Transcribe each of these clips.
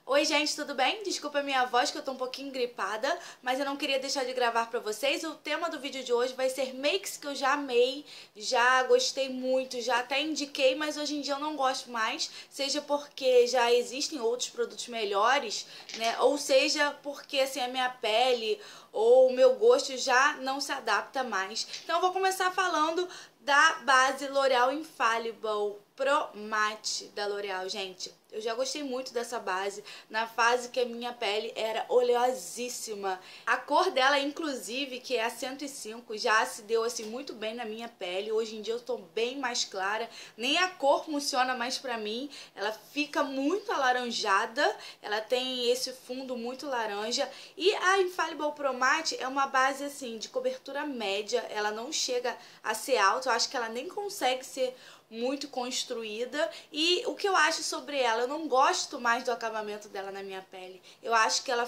Oi gente, tudo bem? Desculpa a minha voz que eu tô um pouquinho gripada, mas eu não queria deixar de gravar pra vocês. O tema do vídeo de hoje vai ser makes que eu já amei, já gostei muito, já até indiquei, mas hoje em dia eu não gosto mais, seja porque já existem outros produtos melhores, né? Ou seja porque assim a minha pele ou o meu gosto já não se adapta mais. Então eu vou começar falando da base L'Oréal Infallible Pro Matte da L'Oréal, gente. Eu já gostei muito dessa base na fase que a minha pele era oleosíssima. A cor dela, inclusive, que é a 105, já se deu assim muito bem na minha pele. Hoje em dia eu tô bem mais clara. Nem a cor funciona mais pra mim. Ela fica muito alaranjada. Ela tem esse fundo muito laranja. E a Infallible Pro Matte é uma base assim de cobertura média. Ela não chega a ser alta. Eu acho que ela nem consegue ser muito construída. E o que eu acho sobre ela, eu não gosto mais do acabamento dela na minha pele. Eu acho que ela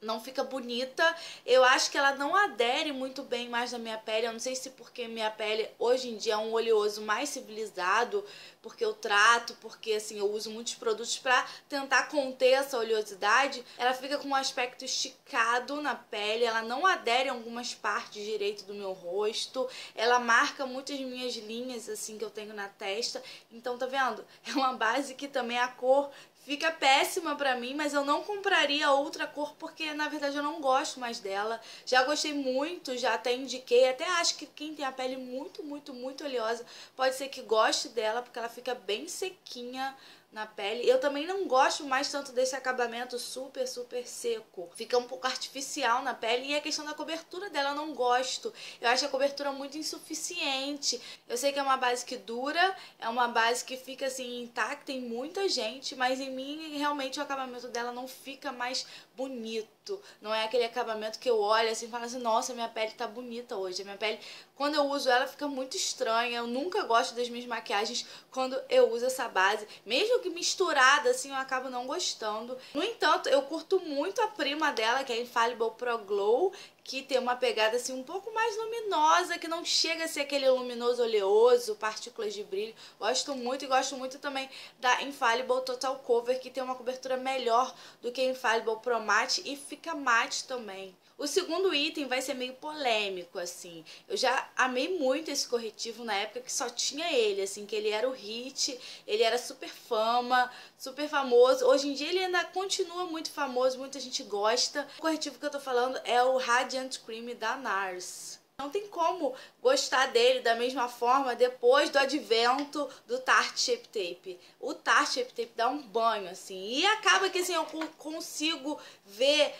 não fica bonita, eu acho que ela não adere muito bem mais na minha pele. Eu não sei se porque minha pele hoje em dia é um oleoso mais civilizado, porque eu trato, porque assim eu uso muitos produtos pra tentar conter essa oleosidade. Ela fica com um aspecto esticado na pele, ela não adere em algumas partes direito do meu rosto, ela marca muitas minhas linhas assim que eu tenho na testa. Então tá vendo? É uma base que também a cor fica péssima pra mim, mas eu não compraria outra cor porque na verdade eu não gosto mais dela. Já gostei muito, já até indiquei, até acho que quem tem a pele muito oleosa pode ser que goste dela, porque ela fica bem sequinha na pele. Eu também não gosto mais tanto desse acabamento super seco. Fica um pouco artificial na pele. E a questão da cobertura dela eu não gosto. Eu acho a cobertura muito insuficiente. Eu sei que é uma base que dura, é uma base que fica assim intacta em muita gente, mas em mim realmente o acabamento dela não fica mais bonito. Não é aquele acabamento que eu olho assim e falo assim, nossa, minha pele tá bonita hoje. A minha pele, quando eu uso ela, fica muito estranha. Eu nunca gosto das minhas maquiagens quando eu uso essa base. Mesmo que misturada, assim, eu acabo não gostando. No entanto, eu curto muito a prima dela, que é a Infallible Pro Glow, que tem uma pegada assim um pouco mais luminosa, que não chega a ser aquele luminoso oleoso, partículas de brilho. Gosto muito e gosto muito também da Infallible Total Cover, que tem uma cobertura melhor do que a Infallible Pro Matte e fica mate também. O segundo item vai ser meio polêmico, assim. Eu já amei muito esse corretivo na época que só tinha ele, assim, que ele era o hit, ele era super fama, super famoso. Hoje em dia ele ainda continua muito famoso, muita gente gosta. O corretivo que eu tô falando é o Radiant Cream da NARS. Não tem como gostar dele da mesma forma depois do advento do Tarte Shape Tape. O Tarte Shape Tape dá um banho, assim. E acaba que assim, eu consigo ver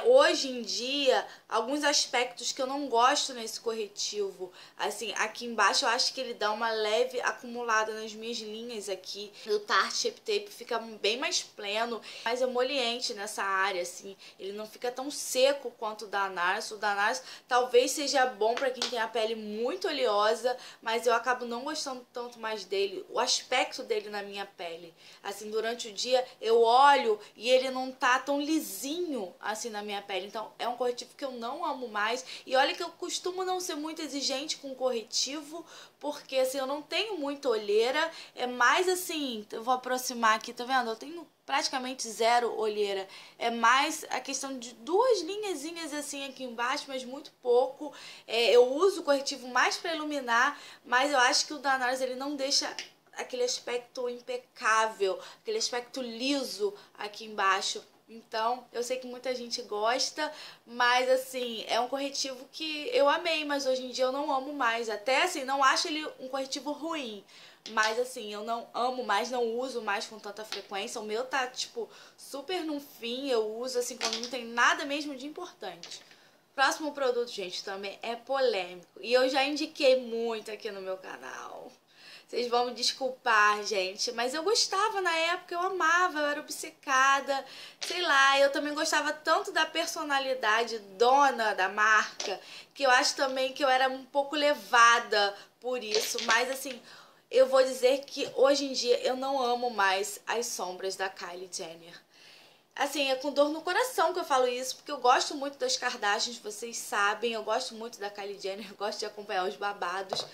hoje em dia alguns aspectos que eu não gosto nesse corretivo. Assim, aqui embaixo eu acho que ele dá uma leve acumulada nas minhas linhas aqui. O Tarte Shape Tape fica bem mais pleno, mais emoliente nessa área, assim. Ele não fica tão seco quanto o da NARS. O da NARS talvez seja bom para quem tem a pele muito oleosa, mas eu acabo não gostando tanto mais dele, o aspecto dele na minha pele. Assim, durante o dia eu olho e ele não tá tão lisinho assim na minha pele. Então é um corretivo que eu não amo mais. E olha que eu costumo não ser muito exigente com corretivo, porque assim, eu não tenho muita olheira, é mais assim, eu vou aproximar aqui, tá vendo? Eu tenho praticamente zero olheira, é mais a questão de duas linhazinhas assim aqui embaixo, mas muito pouco. Eu uso o corretivo mais para iluminar, mas eu acho que o da NARS ele não deixa aquele aspecto impecável, aquele aspecto liso aqui embaixo. Então, eu sei que muita gente gosta, mas assim, é um corretivo que eu amei, mas hoje em dia eu não amo mais. Até assim, não acho ele um corretivo ruim, mas assim, eu não amo mais, não uso mais com tanta frequência. O meu tá, tipo, super no fim, eu uso assim quando não tem nada mesmo de importante. Próximo produto, gente, também é polêmico. E eu já indiquei muito aqui no meu canal. Vocês vão me desculpar, gente, mas eu gostava na época, eu amava, eu era obcecada, sei lá, eu também gostava tanto da personalidade dona da marca, que eu acho também que eu era um pouco levada por isso, mas assim, eu vou dizer que hoje em dia eu não amo mais as sombras da Kylie Jenner. Assim, é com dor no coração que eu falo isso, porque eu gosto muito das Kardashians, vocês sabem, eu gosto muito da Kylie Jenner, eu gosto de acompanhar os babados.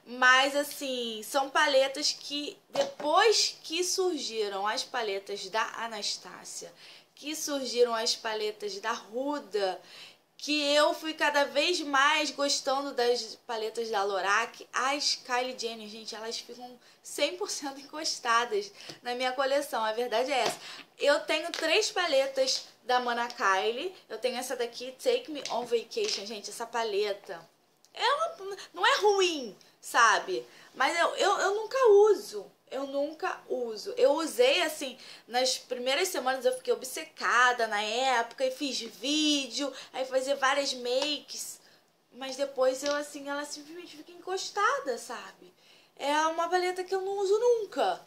Mas, assim, são paletas que, depois que surgiram as paletas da Anastasia, que surgiram as paletas da Huda, que eu fui cada vez mais gostando das paletas da Lorac, as Kylie Jenner, gente, elas ficam 100% encostadas na minha coleção, a verdade é essa. Eu tenho 3 paletas da Mana Kylie, eu tenho essa daqui, Take Me On Vacation, gente, essa paleta, ela não é ruim, sabe? Mas eu nunca uso. Eu nunca uso. Eu usei, assim, nas primeiras semanas eu fiquei obcecada na época e fiz vídeo, aí fazia várias makes. Mas depois eu, assim, ela simplesmente fica encostada, sabe? É uma paleta que eu não uso nunca.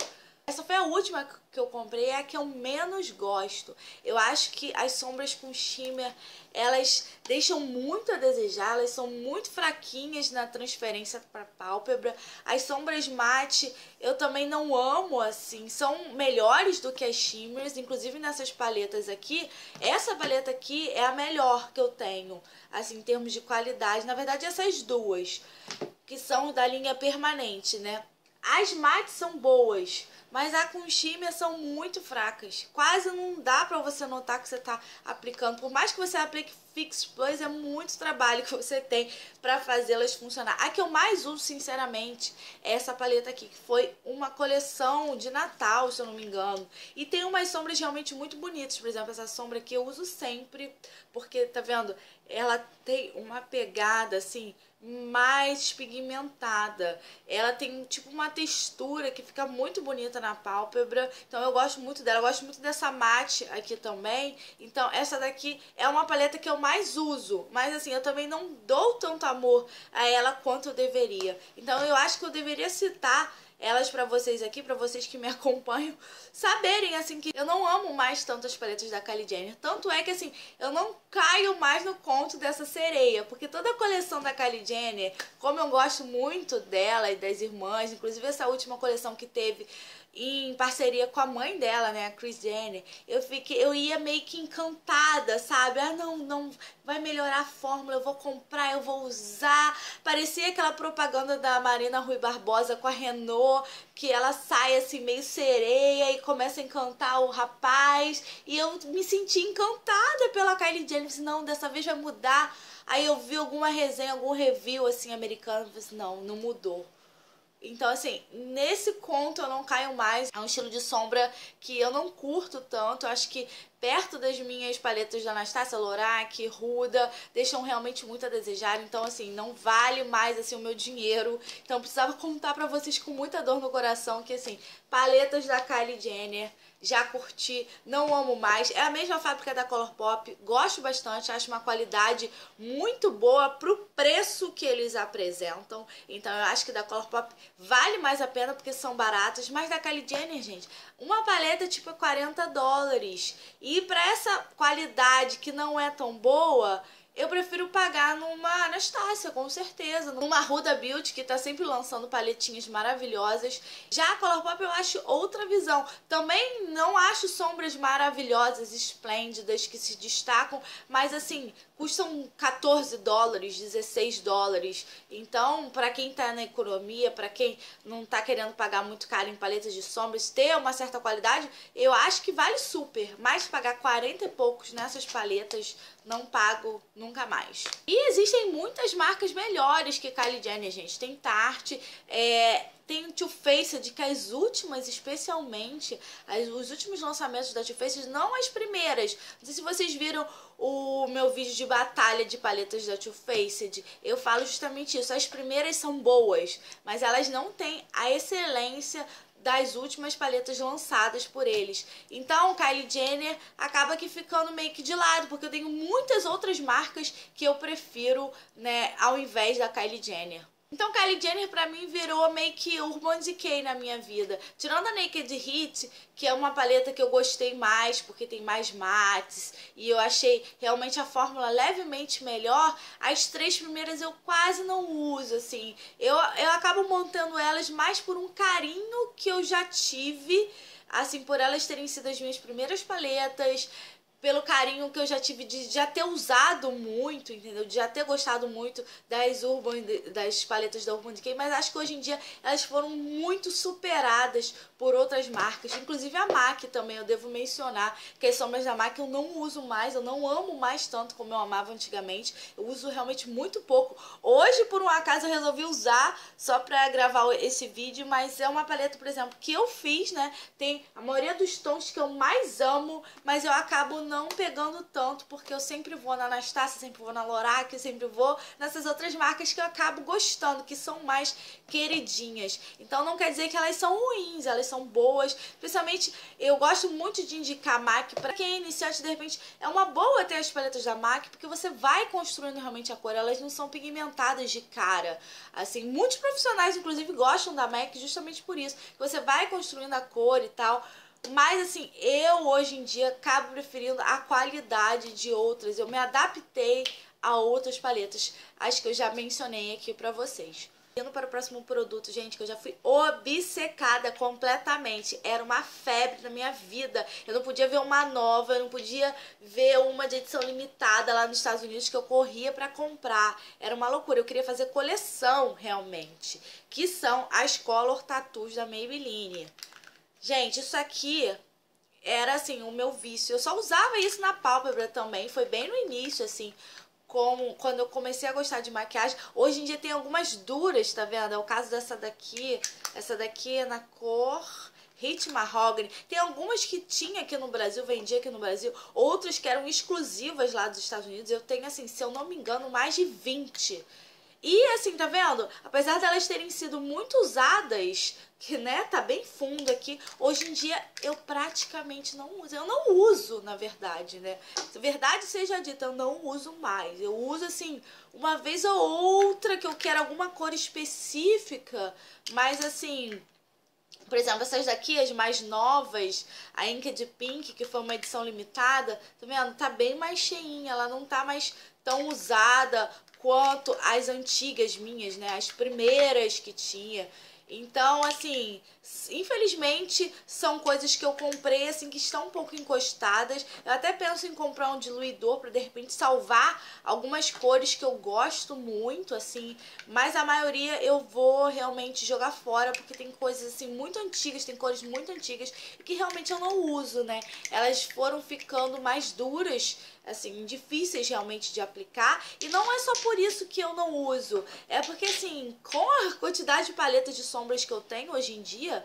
Essa foi a última que eu comprei, é a que eu menos gosto. Eu acho que as sombras com shimmer, elas deixam muito a desejar, elas são muito fraquinhas na transferência para pálpebra. As sombras mate, eu também não amo, assim, são melhores do que as shimmers, inclusive nessas paletas aqui. Essa paleta aqui é a melhor que eu tenho, assim, em termos de qualidade. Na verdade, essas duas, que são da linha permanente, né? As mates são boas, mas a com shimmer são muito fracas. Quase não dá pra você notar que você tá aplicando. Por mais que você aplique Fix Plus, é muito trabalho que você tem pra fazê-las funcionar. A que eu mais uso, sinceramente, é essa paleta aqui, que foi uma coleção de Natal, se eu não me engano. E tem umas sombras realmente muito bonitas. Por exemplo, essa sombra aqui eu uso sempre, porque, tá vendo? Ela tem uma pegada, assim, mais pigmentada. Ela tem tipo uma textura que fica muito bonita na pálpebra. Então eu gosto muito dela. Eu gosto muito dessa mate aqui também. Então essa daqui é uma paleta que eu mais uso. Mas assim, eu também não dou tanto amor a ela quanto eu deveria. Então eu acho que eu deveria citar elas pra vocês aqui, pra vocês que me acompanham, saberem, assim, que eu não amo mais tanto as paletas da Kylie Jenner. Tanto é que, assim, eu não caio mais no conto dessa sereia, porque toda a coleção da Kylie Jenner, como eu gosto muito dela e das irmãs, inclusive essa última coleção que teve em parceria com a mãe dela, né, a Kris Jenner, eu ia meio que encantada, sabe? Ah, não vai melhorar a fórmula, eu vou comprar, eu vou usar. Parecia aquela propaganda da Marina Rui Barbosa com a Renault, que ela sai assim meio sereia e começa a encantar o rapaz. E eu me senti encantada pela Kylie Jenner, eu disse, não, dessa vez vai mudar. Aí eu vi alguma resenha, algum review assim americano, eu disse, não mudou. Então, assim, nesse conto eu não caio mais. É um estilo de sombra que eu não curto tanto. Eu acho que perto das minhas paletas da Anastasia, Lorac, Huda, deixam realmente muito a desejar. Então, assim, não vale mais, assim, o meu dinheiro. Então, eu precisava contar pra vocês com muita dor no coração que, assim, paletas da Kylie Jenner, já curti, não amo mais. É a mesma fábrica da Colourpop, gosto bastante, acho uma qualidade muito boa pro preço que eles apresentam. Então eu acho que da Colourpop vale mais a pena porque são baratas, mas da Kylie Jenner, gente, uma paleta tipo $40. E pra essa qualidade que não é tão boa, eu prefiro pagar numa Anastasia, com certeza. Numa Huda Beauty, que tá sempre lançando paletinhas maravilhosas. Já a Colourpop eu acho outra visão. Também não acho sombras maravilhosas, esplêndidas, que se destacam. Mas assim, custam $14, $16. Então, pra quem tá na economia, pra quem não tá querendo pagar muito caro em paletas de sombras, ter uma certa qualidade, eu acho que vale super. Mas pagar 40 e poucos nessas paletas, não pago nunca mais. E existem muitas marcas melhores que Kylie Jenner, gente. Tem Tarte, tem o Too Faced, que as últimas, especialmente, os últimos lançamentos da Too Faced, não as primeiras. Não sei se vocês viram o meu vídeo de batalha de paletas da Too Faced. Eu falo justamente isso. As primeiras são boas, mas elas não têm a excelência das últimas paletas lançadas por eles. Então, Kylie Jenner acaba que ficando meio que de lado, porque eu tenho muitas outras marcas que eu prefiro, né, ao invés da Kylie Jenner. Então, Kylie Jenner pra mim virou meio que Urban Decay na minha vida. Tirando a Naked Heat, que é uma paleta que eu gostei mais, porque tem mais mates, e eu achei realmente a fórmula levemente melhor, as 3 primeiras eu quase não uso, assim. Eu acabo montando elas mais por um carinho que eu já tive, assim, por elas terem sido as minhas primeiras paletas, pelo carinho que eu já tive de já ter usado muito, entendeu? De já ter gostado muito das paletas da Urban Decay, mas acho que hoje em dia elas foram muito superadas por outras marcas, inclusive a MAC também, eu devo mencionar que as sombras da MAC eu não uso mais, eu não amo mais tanto como eu amava antigamente, eu uso realmente muito pouco. Hoje, por um acaso, eu resolvi usar só pra gravar esse vídeo, mas é uma paleta, por exemplo, que eu fiz, né? Tem a maioria dos tons que eu mais amo, mas eu acabo não pegando tanto, porque eu sempre vou na Anastasia, sempre vou na Lorac, sempre vou nessas outras marcas que eu acabo gostando, que são mais queridinhas. Então não quer dizer que elas são ruins, elas são boas. Principalmente, eu gosto muito de indicar a MAC para quem é iniciante, de repente, é uma boa ter as paletas da MAC, porque você vai construindo realmente a cor, elas não são pigmentadas de cara. Assim, muitos profissionais, inclusive, gostam da MAC justamente por isso, que você vai construindo a cor e tal. Mas assim, eu hoje em dia acabo preferindo a qualidade de outras. Eu me adaptei a outras paletas, as que eu já mencionei aqui pra vocês. Indo para o próximo produto, gente, que eu já fui obcecada completamente. Era uma febre na minha vida. Eu não podia ver uma nova, eu não podia ver uma de edição limitada lá nos Estados Unidos que eu corria pra comprar. Era uma loucura. Eu queria fazer coleção, realmente. Que são as Color Tattoos da Maybelline. Gente, isso aqui era, assim, o meu vício. Eu só usava isso na pálpebra também. Foi bem no início, assim, quando eu comecei a gostar de maquiagem. Hoje em dia tem algumas duras, tá vendo? É o caso dessa daqui. Essa daqui é na cor Hit Mahogany. Tem algumas que tinha aqui no Brasil, vendia aqui no Brasil. Outras que eram exclusivas lá dos Estados Unidos. Eu tenho, assim, se eu não me engano, mais de 20. E assim, tá vendo? Apesar delas terem sido muito usadas, que né, tá bem fundo aqui, hoje em dia eu praticamente não uso. Eu não uso, na verdade, né? Se verdade seja dita, eu não uso mais. Eu uso assim, uma vez ou outra que eu quero alguma cor específica, mas assim, por exemplo, essas daqui, as mais novas, a Inked Pink, que foi uma edição limitada, tá vendo? Tá bem mais cheinha, ela não tá mais tão usada quanto as antigas minhas, né? As primeiras que tinha. Então, assim, infelizmente são coisas que eu comprei, assim, que estão um pouco encostadas. Eu até penso em comprar um diluidor para de repente salvar algumas cores que eu gosto muito, assim, mas a maioria eu vou realmente jogar fora, porque tem coisas, assim, muito antigas, tem cores muito antigas que realmente eu não uso, né? Elas foram ficando mais duras, assim, difíceis realmente de aplicar, e não é só por isso que eu não uso, é porque, assim, com a quantidade de paletas de sombras que eu tenho hoje em dia,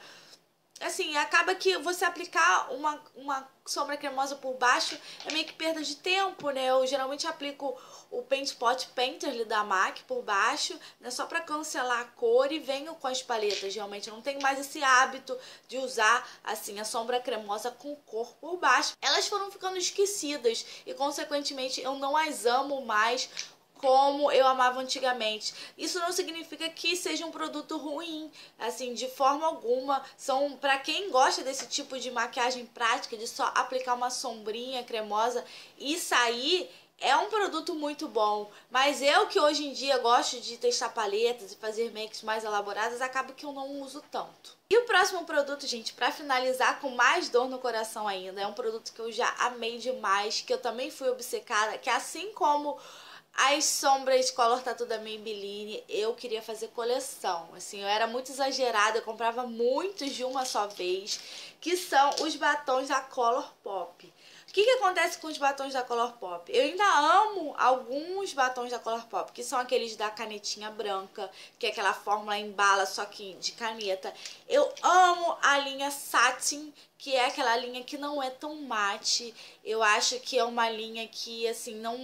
assim, acaba que você aplicar uma sombra cremosa por baixo é meio que perda de tempo, né? Eu geralmente aplico o Paint Pot Painterly da MAC por baixo, né? Só pra cancelar a cor, e venho com as paletas, realmente. Eu não tenho mais esse hábito de usar, assim, a sombra cremosa com cor por baixo. Elas foram ficando esquecidas e, consequentemente, eu não as amo mais como eu amava antigamente. Isso não significa que seja um produto ruim, assim, de forma alguma. São, para quem gosta desse tipo de maquiagem prática, de só aplicar uma sombrinha cremosa e sair, é um produto muito bom. Mas eu, que hoje em dia gosto de testar paletas e fazer makes mais elaboradas, acaba que eu não uso tanto. E o próximo produto, gente, pra finalizar com mais dor no coração ainda, é um produto que eu já amei demais, que eu também fui obcecada, que assim como as sombras Color Tattoo da Maybelline, eu queria fazer coleção. Assim, eu era muito exagerada, eu comprava muitos de uma só vez, que são os batons da Color Pop. O que acontece com os batons da Color Pop? Eu ainda amo alguns batons da Color Pop, que são aqueles da canetinha branca, que é aquela fórmula em bala, só que de caneta. Eu amo a linha Satin, que é aquela linha que não é tão mate. Eu acho que é uma linha que, assim, não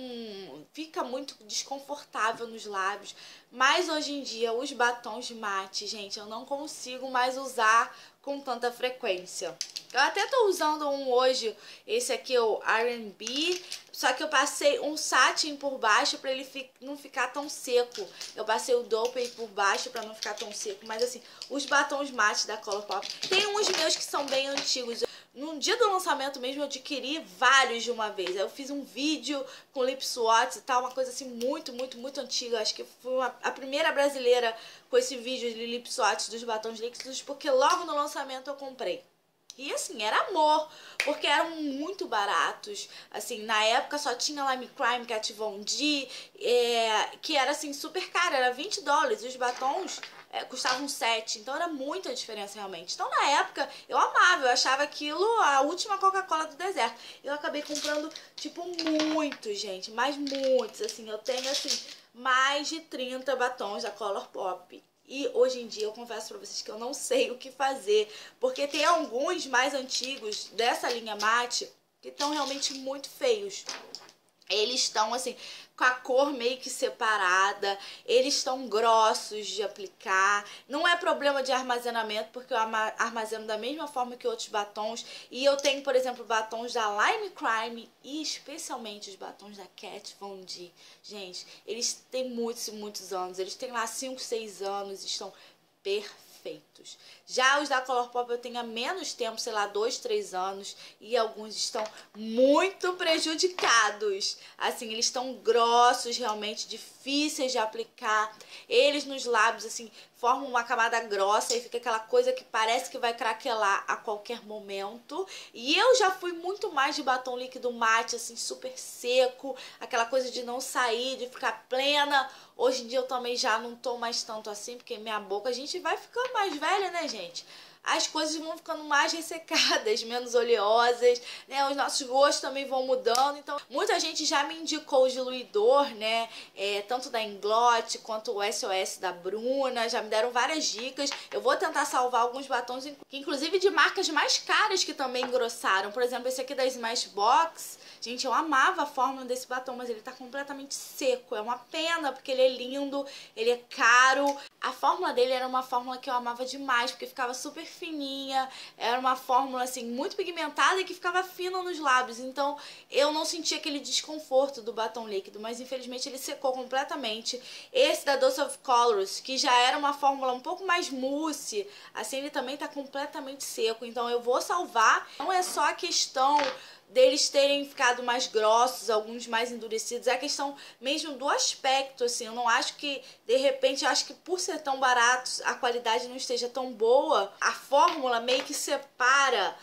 fica muito desconfortável nos lábios. Mas hoje em dia, os batons mate, gente, eu não consigo mais usar com tanta frequência. Eu até tô usando um hoje, esse aqui é o R&B, só que eu passei um satin por baixo pra ele não ficar tão seco. Eu passei o dope por baixo pra não ficar tão seco, mas assim, os batons mate da Colourpop, tem uns meus que são bem antigos. No dia do lançamento mesmo eu adquiri vários de uma vez. Eu fiz um vídeo com lip swatch e tal, uma coisa assim muito, muito, muito antiga. Acho que fui a primeira brasileira com esse vídeo de lip swatch dos batons líquidos, porque logo no lançamento eu comprei. E assim, era amor, porque eram muito baratos. Assim, na época só tinha Lime Crime, Kat Von D, que era assim super caro, era $20. E os batons custavam 7, então era muita diferença realmente. Então na época eu amava, eu achava aquilo a última Coca-Cola do deserto. Eu acabei comprando tipo muitos, gente, mas muitos, assim, eu tenho assim mais de 30 batons da Colourpop. E hoje em dia eu confesso pra vocês que eu não sei o que fazer, porque tem alguns mais antigos dessa linha mate que estão realmente muito feios. Eles estão assim, com a cor meio que separada, eles estão grossos de aplicar. Não é problema de armazenamento, porque eu armazeno da mesma forma que outros batons. E eu tenho, por exemplo, batons da Lime Crime e especialmente os batons da Kat Von D. Gente, eles têm muitos e muitos anos. Eles têm lá 5, 6 anos, estão perfeitos. Já os da Colourpop eu tenho há menos tempo, sei lá, 2, 3 anos, e alguns estão muito prejudicados. Assim, eles estão grossos, realmente difíceis de aplicar. Eles nos lábios, assim, formam uma camada grossa e fica aquela coisa que parece que vai craquelar a qualquer momento. E eu já fui muito mais de batom líquido mate, assim, super seco, aquela coisa de não sair, de ficar plena. Hoje em dia eu também já não tô mais tanto assim, porque minha boca, a gente vai ficando mais velha, né, gente? As coisas vão ficando mais ressecadas, menos oleosas, né? Os nossos gostos também vão mudando. Então, muita gente já me indicou o diluidor, né? Tanto da Inglot quanto o SOS da Bruna. Já me deram várias dicas. Eu vou tentar salvar alguns batons, inclusive de marcas mais caras que também engrossaram. Por exemplo, esse aqui da Smashbox. Gente, eu amava a fórmula desse batom, mas ele tá completamente seco. É uma pena, porque ele é lindo, ele é caro. A fórmula dele era uma fórmula que eu amava demais, porque ficava super fininha. Era uma fórmula, assim, muito pigmentada e que ficava fina nos lábios. Então, eu não sentia aquele desconforto do batom líquido, mas infelizmente ele secou completamente. Esse da Dose of Colors, que já era uma fórmula um pouco mais mousse, assim, ele também tá completamente seco. Então, eu vou salvar. Não é só a questão deles terem ficado mais grossos, alguns mais endurecidos, é a questão mesmo do aspecto, assim, eu não acho que, de repente, eu acho que por ser tão baratos, a qualidade não esteja tão boa, a fórmula meio que separa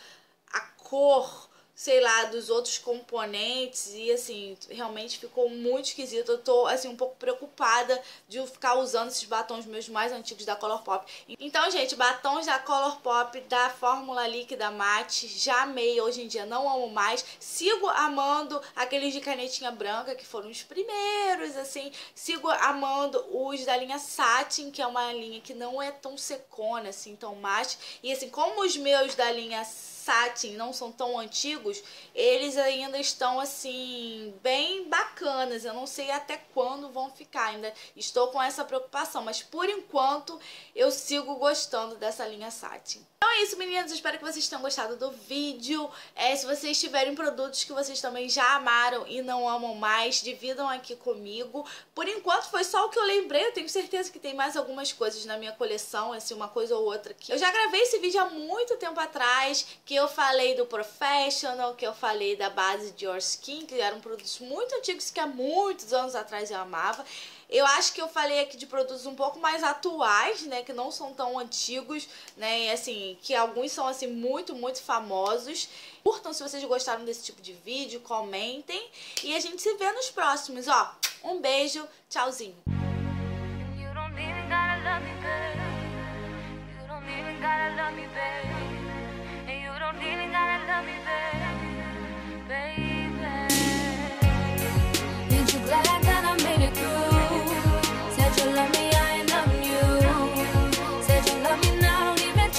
a cor, sei lá, dos outros componentes e, assim, realmente ficou muito esquisito. Eu tô, assim, um pouco preocupada de eu ficar usando esses batons meus mais antigos da Colourpop. Então, gente, batons da Colourpop, da fórmula líquida mate, já amei, hoje em dia não amo mais. Sigo amando aqueles de canetinha branca, que foram os primeiros, assim. Sigo amando os da linha Satin, que é uma linha que não é tão secona, assim, tão mate. E, assim, como os meus da linha Satin não são tão antigos, eles ainda estão assim bem bacanas. Eu não sei até quando vão ficar, ainda estou com essa preocupação, mas por enquanto eu sigo gostando dessa linha Satin. Então é isso, meninas, espero que vocês tenham gostado do vídeo. Se vocês tiverem produtos que vocês também já amaram e não amam mais, dividam aqui comigo. Por enquanto foi só o que eu lembrei, eu tenho certeza que tem mais algumas coisas na minha coleção, assim, uma coisa ou outra aqui. Eu já gravei esse vídeo há muito tempo atrás, que eu falei do Professional, que eu falei da base de Your Skin, que eram produtos muito antigos que há muitos anos atrás eu amava. Eu acho que eu falei aqui de produtos um pouco mais atuais, né, que não são tão antigos, né, e assim, que alguns são assim muito, muito famosos. Curtam se vocês gostaram desse tipo de vídeo, comentem e a gente se vê nos próximos, ó. Um beijo, tchauzinho. You don't even gotta love me, babe. You don't even gotta love me, babe.